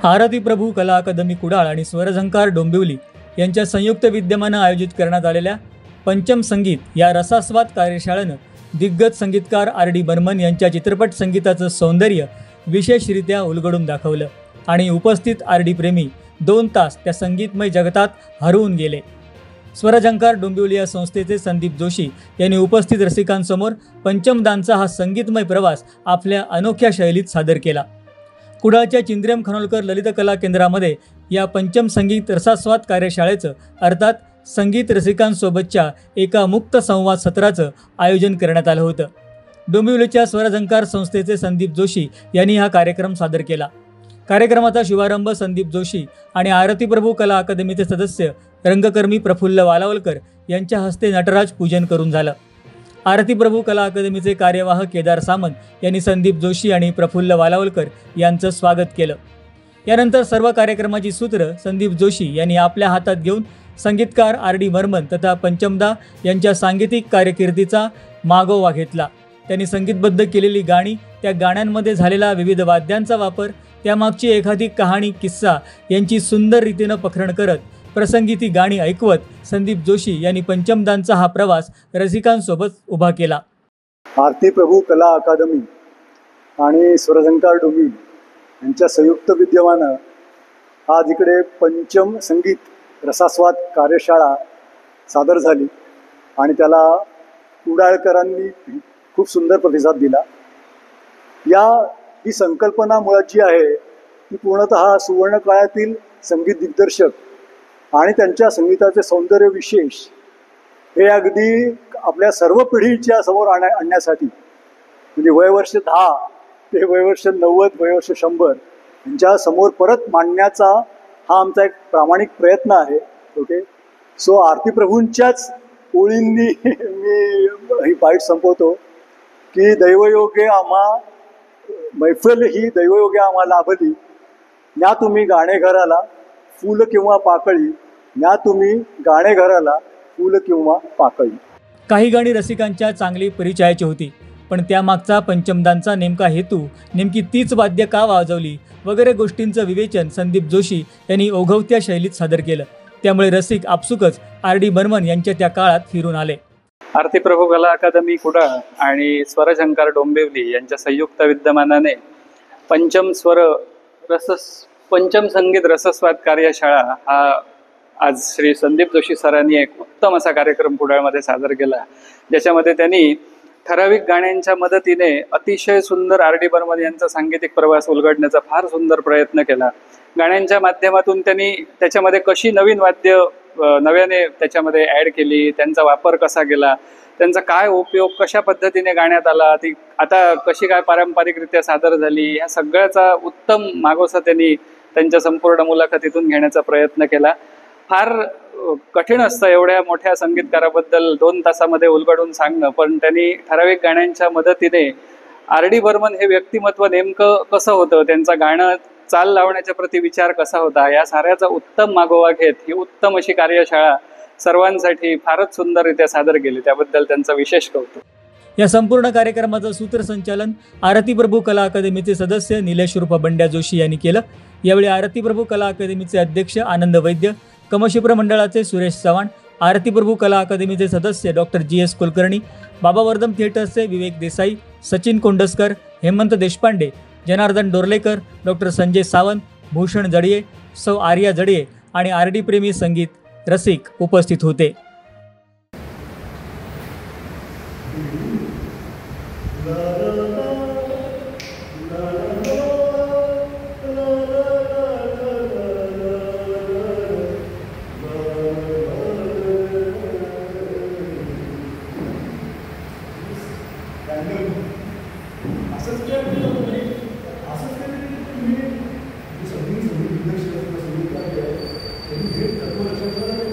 आरती प्रभू कला अकादमी कुडाळ आणि स्वरझंकार डोंबिवली यांच्या संयुक्त विद्यमानं आयोजित करण्यात आलेल्या पंचम संगीत या रसास्वाद कार्यशाळेनं दिग्गज संगीतकार RD बर्मन यांच्या चित्रपट संगीताचं सौंदर्य विशेषरित्या उलगडून दाखवलं आणि उपस्थित RD प्रेमी 2 तास त्या संगीतमय जगतात हरवून गेले। स्वरझंकार डोंबिवली या संस्थेचे संदीप जोशी यांनी उपस्थित रसिकांसमोर पंचमदांचा हा संगीतमय प्रवास आपल्या अनोख्या शैलीत सादर केला। कुडाळच्या चिंद्रेम खनोलकर ललित कला केंद्रामध्ये या पंचम संगीत रसास्वाद कार्यशाळेचं अर्थात संगीत रसिकांसोबतच्या एका मुक्त संवाद सत्राचं आयोजन करण्यात आलं होतं। डोंबिवलीच्या स्वरझंकार संस्थेचे संदीप जोशी यांनी हा कार्यक्रम सादर केला। कार्यक्रमाचा शुभारंभ संदीप जोशी आणि आरती प्रभू कला अकादमीचे सदस्य रंगकर्मी प्रफुल्ल वालावलकर यांच्या हस्ते नटराज पूजन करून झालं। आरती प्रभू कला अकादमीचे कार्यवाह केदार सामंत यांनी संदीप जोशी आणि प्रफुल्ल वालावलकर यांचं स्वागत केलं। यानंतर सर्व कार्यक्रमाची सूत्र संदीप जोशी यांनी आपल्या हातात घेऊन संगीतकार RD बर्मन तथा पंचमदा यांच्या सांगीतिक कारकिर्दीचा मागोवा घेतला। त्यांनी संगीतबद्ध केलेली गाणी, त्या गाण्यांमध्ये झालेला विविध वाद्यांचा वापर, त्यामागची एखादी कहाणी किस्सा यांची सुंदर रीतीनं पखरण करत प्रसंगी ती गाणी ऐकवत संदीप जोशी यांनी पंचमदांचा हा प्रवास रसिकांसोबत उभा केला। आरती प्रभू कला अकादमी आणि स्वरझंकार डोंबिवली यांच्या संयुक्त विद्यमानं आज इकडे पंचम संगीत रसास्वाद कार्यशाळा सादर झाली आणि त्याला कुडाळकरांनी खूप सुंदर प्रतिसाद दिला। ही संकल्पना मुळात जी आहे ती पूर्णतः सुवर्ण काळातील संगीत दिग्दर्शक आणि त्यांच्या संगीताचे सौंदर्य विशेष हे अगदी आपल्या सर्व पिढीच्या समोर आणण्यासाठी, म्हणजे वयवर्ष 10 ते वयवर्ष 90, वयवर्ष 100 यांच्या समोर परत मांडण्याचा हा आमचा एक प्रामाणिक प्रयत्न आहे। ओके, सो आरती प्रभूंच्याच ओळींनी मी ही बाईट संपवतो की दैवयोगे आम्हा मैफल ही दैवयोगे आम्हा लाभली, न्या तुम्ही गाणे घराला फूल किंवा पाकळी, न्या तुम्ही गाणे घराला फूल किंवा पाकळी। काही गाणी रसिकांच्या चांगली परिचयाची होती, पण त्यामागचा पंचमदांचा नेमका हेतू, नेमकी तीच वाद्य का वाजवली वगैरे गोष्टींचं विवेचन संदीप जोशी यांनी ओघवत्या शैलीत सादर केलं। त्यामुळे रसिक आपसुकच RD बर्मन यांच्या त्या काळात फिरून आले। आरती प्रभू कला अकादमी कुडाळ आणि स्वरझंकार डोंबिवली यांच्या संयुक्त विद्यमानाने पंचम संगीत रसस्वाद कार्यशाळा हा आज श्री संदीप जोशी सरांनी एक उत्तम असा कार्यक्रम कुडाळमध्ये सादर केला, ज्याच्यामध्ये त्यांनी ठराविक गाण्यांच्या मदतीने अतिशय सुंदर RD बर्मन यांचा सांगीतिक प्रवास उलगडण्याचा फार सुंदर प्रयत्न केला। गाण्यांच्या माध्यमातून त्यांनी त्याच्यामध्ये कशी नवीन वाद्य नव्याने त्याच्यामध्ये ॲड केली, त्यांचा वापर कसा केला, त्यांचा काय उपयोग कशा पद्धतीने गाण्यात आला, ती आता कशी काय पारंपरिकरित्या सादर झाली, या सगळ्याचा उत्तम मागोसा त्यांनी त्यांच्या संपूर्ण मुलाखतीतून घेण्याचा प्रयत्न केला। फार कठीण असतं एवढ्या मोठ्या संगीतकाराबद्दल 2 तासामध्ये उलगडून सांगणं, पण त्यांनी ठराविक गाण्यांच्या मदतीने RD बर्मन हे व्यक्तिमत्व नेमकं कसं होतं, त्यांचा गाणं चाल लावण्याच्या प्रति विचार कसा होता, या साऱ्याचा उत्तम मागोवा घेत ही उत्तम अशी कार्यशाळा सर्वांसाठी फारच सुंदररित्या सादर केली, त्याबद्दल त्यांचं विशेष कौतुक। या संपूर्ण कार्यक्रमाचं सूत्रसंचालन आरती प्रभू कला अकादमीचे सदस्य निलेश उर्फ बंड्या जोशी यांनी केलं। यावेळी आरती प्रभू कला अकादमीचे अध्यक्ष आनंद वैद्य, कमशिप्र मंडळाचे सुरेश चव्हाण, आरती प्रभू कला अकादमीचे सदस्य डॉक्टर GS कुलकर्णी, बाबा वर्दम थिएटर्सचे विवेक देसाई, सचिन कोंडस्कर, हेमंत देशपांडे, जनार्दन डोर्लेकर, डॉक्टर संजय सावंत, भूषण जडिये, सौ आर्या जडिये आणि RD प्रेमी संगीत रसिक उपस्थित होते। असंच काय म्हणजे असंच काहीतरी तुम्ही संगीत दिग्दर्शक संगीतकार त्यांनी हे तत्व लक्षात ठेवलं